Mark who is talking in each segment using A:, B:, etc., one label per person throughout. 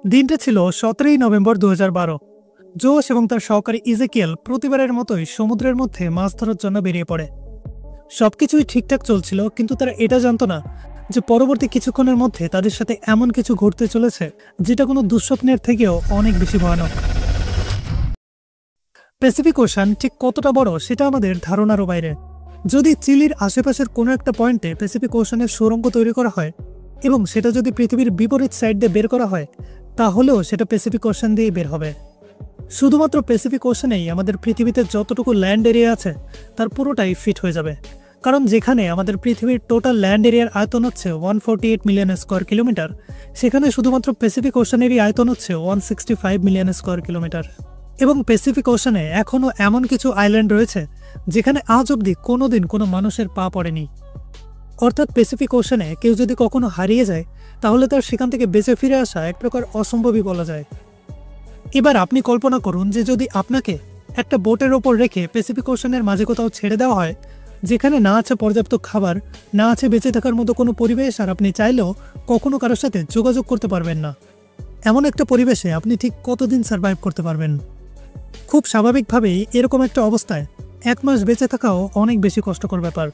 A: দিনটা ছিল 17ই নভেম্বর 2012। জোশ এবং তার সহকারী ইজেকিয়েল প্রতিবারের মতোই সমুদ্রের মধ্যে মাছ ধরার জন্য বেরিয়ে পড়ে। সবকিছুই ঠিকঠাক চলছিল, কিন্তু তারা এটা জানতো না যে পরবর্তী কিছুক্ষণের মধ্যে তাদের সাথে এমন কিছু ঘটতে চলেছে যেটা কোনো দুঃস্বপ্নের থেকেও অনেক বেশি ভয়ানক। প্যাসিফিক ওশান ঠিক কতটা বড় সেটা আমাদের ধারণারও বাইরে। যদি চিলির আশেপাশের কোনো একটা পয়েন্টে প্যাসিফিক ওশানের সুড়ঙ্গ তৈরি করা হয় এবং সেটা যদি পৃথিবীর বিপরীত সাইড দিয়ে বের করা হয়, তাহলেও সেটা প্যাসিফিক ওশান দিয়েই বের হবে। শুধুমাত্র প্যাসিফিক ওশানেই আমাদের পৃথিবীতে যতটুকু ল্যান্ড এরিয়া আছে তার পুরোটাই ফিট হয়ে যাবে, কারণ যেখানে আমাদের পৃথিবীর টোটাল ল্যান্ড এরিয়ার আয়তন হচ্ছে 148 মিলিয়ন স্কোয়ার কিলোমিটার, সেখানে শুধুমাত্র প্যাসিফিক ওশানেরই আয়তন হচ্ছে 165 মিলিয়ন স্কোয়ার কিলোমিটার। এবং প্যাসিফিক ওশানে এখনও এমন কিছু আইল্যান্ড রয়েছে যেখানে আজ অবধি কোনোদিন কোনো মানুষের পা পড়েনি। অর্থাৎ প্যাসিফিক ওশানে কেউ যদি কখনো হারিয়ে যায়, তাহলে তার সেখান থেকে বেঁচে ফিরে আসা এক প্রকার অসম্ভবই বলা যায়। এবার আপনি কল্পনা করুন যে যদি আপনাকে একটা বোটের ওপর রেখে প্যাসিফিক ওশানের মাঝে কোথাও ছেড়ে দেওয়া হয়, যেখানে না আছে পর্যাপ্ত খাবার, না আছে বেঁচে থাকার মতো কোনো পরিবেশ, আর আপনি চাইলেও কখনো কারোর সাথে যোগাযোগ করতে পারবেন না। এমন একটা পরিবেশে আপনি ঠিক কতদিন সার্ভাইভ করতে পারবেন? খুব স্বাভাবিকভাবেই এরকম একটা অবস্থায় 1 মাস বেঁচে থাকাও অনেক বেশি কষ্টকর ব্যাপার।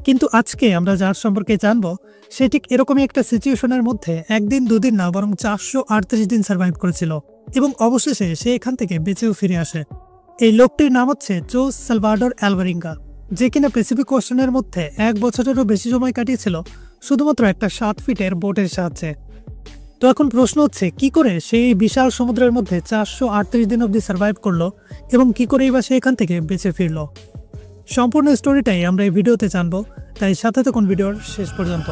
A: কিন্তু আজকে আমরা যার সম্পর্কে জানবো, সে ঠিক এরকমই একটা সিচুয়েশনের মধ্যে 1 দিন 2 দিন না, বরং 438 দিন সার্ভাইভ করেছিল এবং অবশেষে সে এখান থেকে বেঁচেও ফিরে আসে। এই লোকটির নাম হচ্ছে জোস সালভাডর অ্যালভারেঙ্গা, যে কিনা প্যাসিফিক ওশানের মধ্যে 1 বছরেরও বেশি সময় কাটিয়েছিল শুধুমাত্র একটা 7 ফিটের বোটের সাহায্যে। তো এখন প্রশ্ন হচ্ছে, কি করে সে এই বিশাল সমুদ্রের মধ্যে 438 দিন অবধি সার্ভাইভ করলো এবং কি করেই বা সে এখান থেকে বেঁচে ফিরল? সম্পূর্ণ স্টোরিটাই আমরা এই ভিডিওতে জানবো, তাই সাথে থাকুন ভিডিওর শেষ পর্যন্ত।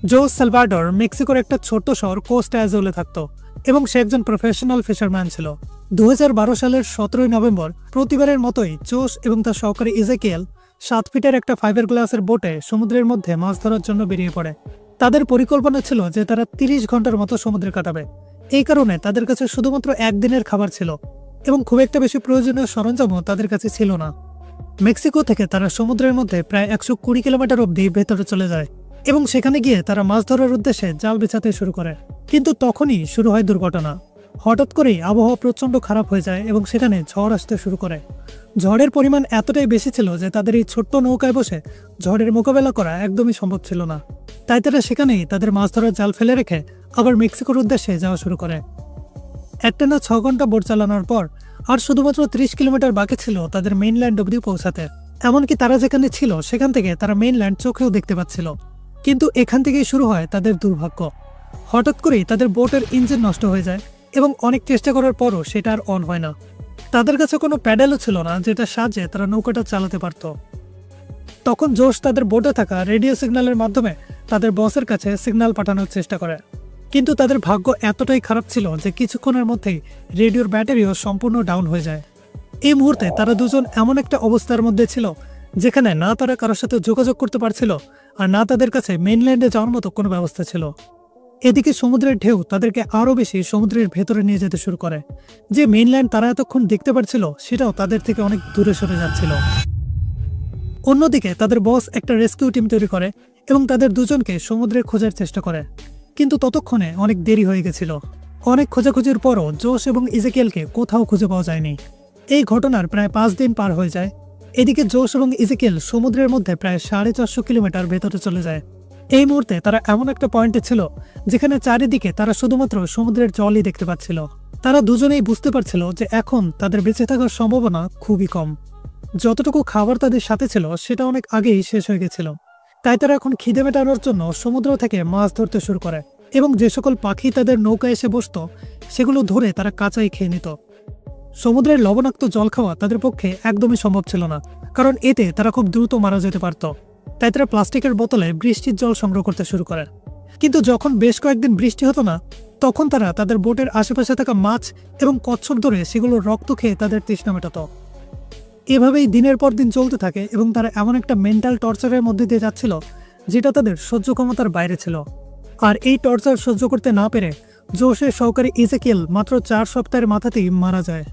A: জোস সালভাডর মেক্সিকোর একটা ছোট্ট শহর কোস্টা অ্যাজোলে থাকতো এবং সে একজন প্রফেশনাল ফিশারম্যান ছিল। 2012 সালের 17ই নভেম্বর প্রতিবারের মতোই জোস এবং তার সহকারী ইজেকিয়েল 7 ফিটের একটা ফাইবার গ্লাসের বোটে সমুদ্রের মধ্যে মাছ ধরার জন্য বেরিয়ে পড়ে। তাদের পরিকল্পনা ছিল যে তারা 30 ঘন্টার মতো সমুদ্রে কাটাবে। এই কারণে তাদের কাছে শুধুমাত্র 1 দিনের খাবার ছিল এবং খুব একটা বেশি প্রয়োজনীয় সরঞ্জামও তাদের কাছে ছিল না। মেক্সিকো থেকে তারা সমুদ্রের মধ্যে প্রায় 120 কিলোমিটার অবধি ভেতরে চলে যায় এবং সেখানে গিয়ে তারা মাছ ধরার উদ্দেশ্যে জাল বিছাতে শুরু করে। কিন্তু তখনই শুরু হয় দুর্ঘটনা। হঠাৎ করেই আবহাওয়া প্রচণ্ড খারাপ হয়ে যায় এবং সেখানে ঝড় আসতে শুরু করে। ঝড়ের পরিমাণ এতটাই বেশি ছিল যে তাদের এই ছোট্ট নৌকায় বসে ঝড়ের মোকাবেলা করা একদমই সম্ভব ছিল না। তাই তারা সেখানেই তাদের মাছ ধরার জাল ফেলে রেখে আবার মেক্সিকোর উদ্দেশ্যে যাওয়া শুরু করে। একটানা 6 ঘন্টা বোট চালানোর পর আর শুধুমাত্র 30 কিলোমিটার বাকি ছিল তাদের মেইনল্যান্ড অবধি পৌঁছাতে। এমনকি তারা যেখানে ছিল সেখান থেকে তারা মেইনল্যান্ড চোখেও দেখতে পাচ্ছিল। কিন্তু এখান থেকেই শুরু হয় তাদের দুর্ভাগ্য। হঠাৎ করেই তাদের বোটের ইঞ্জিন নষ্ট হয়ে যায় এবং অনেক চেষ্টা করার পরও সেটা আর অন হয় না। তাদের কাছে কোনো প্যাডেলও ছিল না যেটা সাহায্যে তারা নৌকাটা চালাতে পারত। তখন জোশ তাদের বোটে থাকা রেডিও সিগন্যালের মাধ্যমে তাদের বসের কাছে সিগন্যাল পাঠানোর চেষ্টা করে, কিন্তু তাদের ভাগ্য এতটাই খারাপ ছিল যে কিছুক্ষণের মধ্যেই রেডিওর ব্যাটারিও সম্পূর্ণ ডাউন হয়ে যায়। এই মুহূর্তে তারা দুজন এমন একটা অবস্থার মধ্যে ছিল যেখানে না তারা কারোর সাথে যোগাযোগ করতে পারছিল আর না তাদের কাছে মেইনল্যান্ডে যাওয়ার মতো কোনো ব্যবস্থা ছিল। এদিকে সমুদ্রের ঢেউ তাদেরকে আরও বেশি সমুদ্রের ভেতরে নিয়ে যেতে শুরু করে। যে মেইনল্যান্ড তারা এতক্ষণ দেখতে পারছিল সেটাও তাদের থেকে অনেক দূরে সরে যাচ্ছিল। অন্যদিকে তাদের বস একটা রেস্কিউ টিম তৈরি করে এবং তাদের দুজনকে সমুদ্রে খোঁজার চেষ্টা করে, কিন্তু ততক্ষণে অনেক দেরি হয়ে গেছিল। অনেক খোঁজাখুঁজির পরও জোশ এবং ইজেকিয়েলকে কোথাও খুঁজে পাওয়া যায়নি। এই ঘটনার প্রায় 5 দিন পার হয়ে যায়। এদিকে জোশ এবং ইজেকিয়েল সমুদ্রের মধ্যে প্রায় 450 কিলোমিটার ভেতরে চলে যায়। এই মুহূর্তে তারা এমন একটা পয়েন্টে ছিল যেখানে চারিদিকে তারা শুধুমাত্র সমুদ্রের জলই দেখতে পাচ্ছিল। তারা দুজনেই বুঝতে পারছিল যে এখন তাদের বেঁচে থাকার সম্ভাবনা খুবই কম। যতটুকু খাবার তাদের সাথে ছিল সেটা অনেক আগেই শেষ হয়ে গেছিল। তাই তারা এখন খিদে মেটানোর জন্য সমুদ্র থেকে মাছ ধরতে শুরু করে এবং যে সকল পাখি তাদের নৌকায় এসে বসত সেগুলো ধরে তারা কাঁচাই খেয়ে নিত। সমুদ্রের লবণাক্ত জল খাওয়া তাদের পক্ষে একদমই সম্ভব ছিল না, কারণ এতে তারা খুব দ্রুত মারা যেতে পারত। তাই তারা প্লাস্টিকের বোতলে বৃষ্টির জল সংগ্রহ করতে শুরু করে। কিন্তু যখন বেশ কয়েকদিন বৃষ্টি হতো না, তখন তারা তাদের বোটের আশেপাশে থাকা মাছ এবং কচ্ছপ ধরে সেগুলোর রক্ত খেয়ে তাদের তৃষ্ণা মেটাত। এভাবেই দিনের পর দিন চলতে থাকে এবং তারা এমন একটা মেন্টাল টর্চারের মধ্যে দিয়ে যাচ্ছিল যেটা তাদের সহ্য ক্ষমতার বাইরে ছিল। আর এই টর্চার সহ্য করতে না পেরে জোশের সহকারী ইজেকিয়েল মাত্র 4 সপ্তাহের মাথাতেই মারা যায়।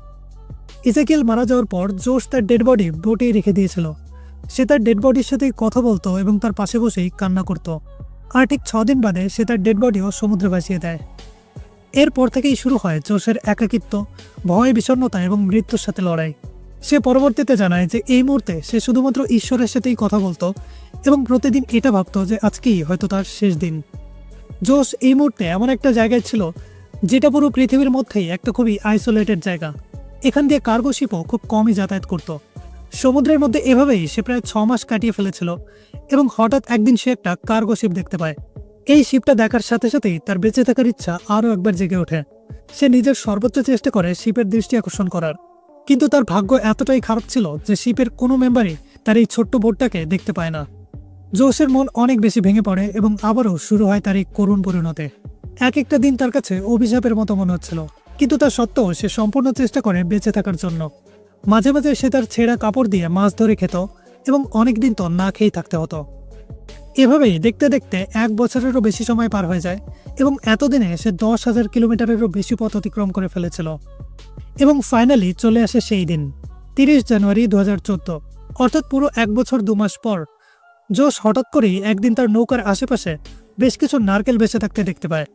A: ইজেকিয়েল মারা যাওয়ার পর জোশ তার ডেড বডি বোটেই রেখে দিয়েছিল। সে তার ডেড বডির সাথে কথা বলতো এবং তার পাশে বসেই কান্না করত। আর ঠিক 6 দিন বাদে সে তার ডেড বডিও সমুদ্রে ভাসিয়ে দেয়। এরপর থেকেই শুরু হয় জোশের একাকিত্ব, ভয়, বিষণ্ণতা এবং মৃত্যুর সাথে লড়াই। সে পরবর্তীতে জানায় যে এই মুহূর্তে সে শুধুমাত্র ঈশ্বরের সাথেই কথা বলতো এবং প্রতিদিন এটা ভাবত যে আজকেই হয়তো তার শেষ দিন। জোশ এই মুহূর্তে এমন একটা জায়গায় ছিল যেটা পুরো পৃথিবীর মধ্যেই একটা খুবই আইসোলেটেড জায়গা। এখান দিয়ে কার্গো শিপও খুব কমই যাতায়াত করত। সমুদ্রের মধ্যে এভাবেই সে প্রায় 6 মাস কাটিয়ে ফেলেছিল এবং হঠাৎ একদিন সে একটা কার্গো শিপ দেখতে পায়। এই শিপটা দেখার সাথে সাথেই তার বেঁচে থাকার ইচ্ছা আরও একবার জেগে ওঠে। সে নিজের সর্বোচ্চ চেষ্টা করে শিপের দৃষ্টি আকর্ষণ করার, কিন্তু তার ভাগ্য এতটাই খারাপ ছিল যে শিপের কোনো মেম্বারই তার এই ছোট্ট বোটটাকে দেখতে পায় না। জোশের মন অনেক বেশি ভেঙে পড়ে এবং আবারও শুরু হয় তার এই করুণ পরিণতি। এক একটা দিন তার কাছে অভিশাপের মতো মনে হচ্ছিল, কিন্তু তা সত্ত্বেও সে সম্পূর্ণ চেষ্টা করে বেঁচে থাকার জন্য। মাঝে মাঝে সে তার ছেঁড়া কাপড় দিয়ে মাছ ধরে খেত এবং অনেকদিন তো না খেয়েই থাকতে হতো। এভাবেই দেখতে দেখতে 1 বছরেরও বেশি সময় পার হয়ে যায় এবং এতদিনে সে 10,000 কিলোমিটারেরও বেশি পথ অতিক্রম করে ফেলেছিল। এবং ফাইনালি চলে আসে সেই দিন, 30 জানুয়ারি 2014, অর্থাৎ পুরো 1 বছর 2 মাস পর। জোশ হঠাৎ করেই একদিন তার নৌকার আশেপাশে বেশ কিছু নারকেল বেঁচে থাকতে দেখতে পায়।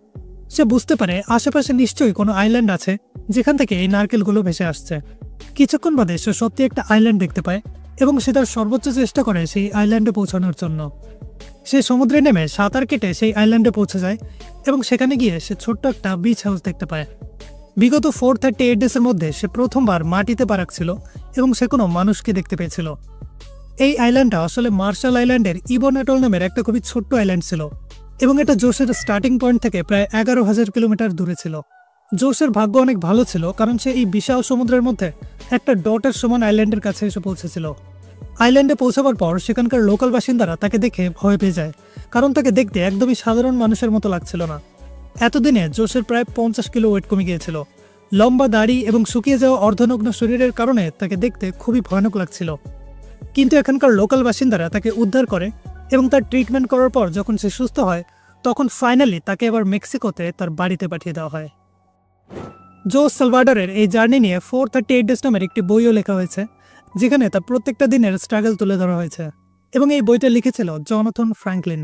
A: সে বুঝতে পারে আশেপাশে নিশ্চয়ই কোনো আইল্যান্ড আছে যেখান থেকে এই নারকেলগুলো ভেসে আসছে। কিছুক্ষণ বাদে সে সত্যি একটা আইল্যান্ড দেখতে পায় এবং সে তার সর্বোচ্চ চেষ্টা করে সেই আইল্যান্ডে পৌঁছানোর জন্য। সে সমুদ্রে নেমে সাঁতার কেটে সেই আইল্যান্ডে পৌঁছে যায় এবং সেখানে গিয়ে সে ছোট্ট একটা বিচ হাউস দেখতে পায়। বিগত 438 ডেজের মধ্যে সে প্রথমবার মাটিতে পা রাখছিল এবং সে কোনো মানুষকে দেখতে পেয়েছিল। এই আইল্যান্ডটা আসলে মার্শাল আইল্যান্ডের ইবন অ্যাটল নামের একটা খুবই ছোট্ট আইল্যান্ড ছিল এবং এটা জোশের স্টার্টিং পয়েন্ট থেকে প্রায় 11,000 কিলোমিটার দূরে ছিল। জোশের ভাগ্য অনেক ভালো ছিল কারণ সে এই বিশাল সমুদ্রের মধ্যে একটা ডটের সমান আইল্যান্ডের কাছে এসে পৌঁছেছিল। আইল্যান্ডে পৌঁছাবার পর সেখানকার লোকাল বাসিন্দারা তাকে দেখে ভয় পেয়ে যায়, কারণ তাকে দেখতে একদমই সাধারণ মানুষের মতো লাগছিল না। এতদিনে জোশের প্রায় 50 কিলো ওয়েট কমে গিয়েছিল। লম্বা দাড়ি এবং শুকিয়ে যাওয়া অর্ধনগ্ন শরীরের কারণে তাকে দেখতে খুবই ভয়ানক লাগছিল। কিন্তু এখানকার লোকাল বাসিন্দারা তাকে উদ্ধার করে এবং তার ট্রিটমেন্ট করার পর যখন সে সুস্থ হয় তখন ফাইনালি তাকে আবার মেক্সিকোতে তার বাড়িতে পাঠিয়ে দেওয়া হয়। জোস সালভাডোরের এই জার্নি নিয়ে 438 ডেজ নামের একটি বইও লেখা হয়েছে, যেখানে তার প্রত্যেকটা দিনের স্ট্রাগল তুলে ধরা হয়েছে এবং এই বইটা লিখেছিল জনাথন ফ্র্যাঙ্কলিন।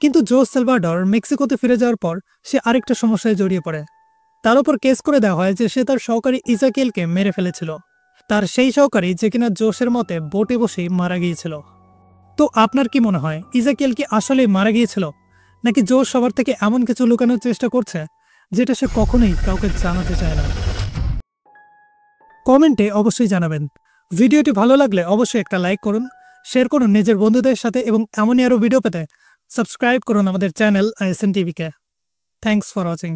A: কিন্তু জোস সালভাডোর মেক্সিকোতে ফিরে যাওয়ার পর সে আরেকটা সমস্যায় জড়িয়ে পড়ে। তার উপর কেস করে দেওয়া হয় যে সে তার সহকারী ইজাকিয়েলকে মেরে ফেলেছিল, তার সেই সহকারী যে কিনা জোশের মতে বোটে বসেই মারা গিয়েছিল। তো আপনার কি মনে হয়, ইজাকিয়েল কি আসলেই মারা গিয়েছিল, নাকি জোশ সবার থেকে এমন কিছু লুকানোর চেষ্টা করছে যেটা সে কখনোই কাউকে জানাতে চায় না? কমেন্টে অবশ্যই জানাবেন। ভিডিওটি ভালো লাগলে অবশ্যই একটা লাইক করুন, শেয়ার করুন নিজের বন্ধুদের সাথে এবং এমনই আরও ভিডিও পেতে সাবস্ক্রাইব করুন আমাদের চ্যানেল ISN টিভিকে। Thanks for watching.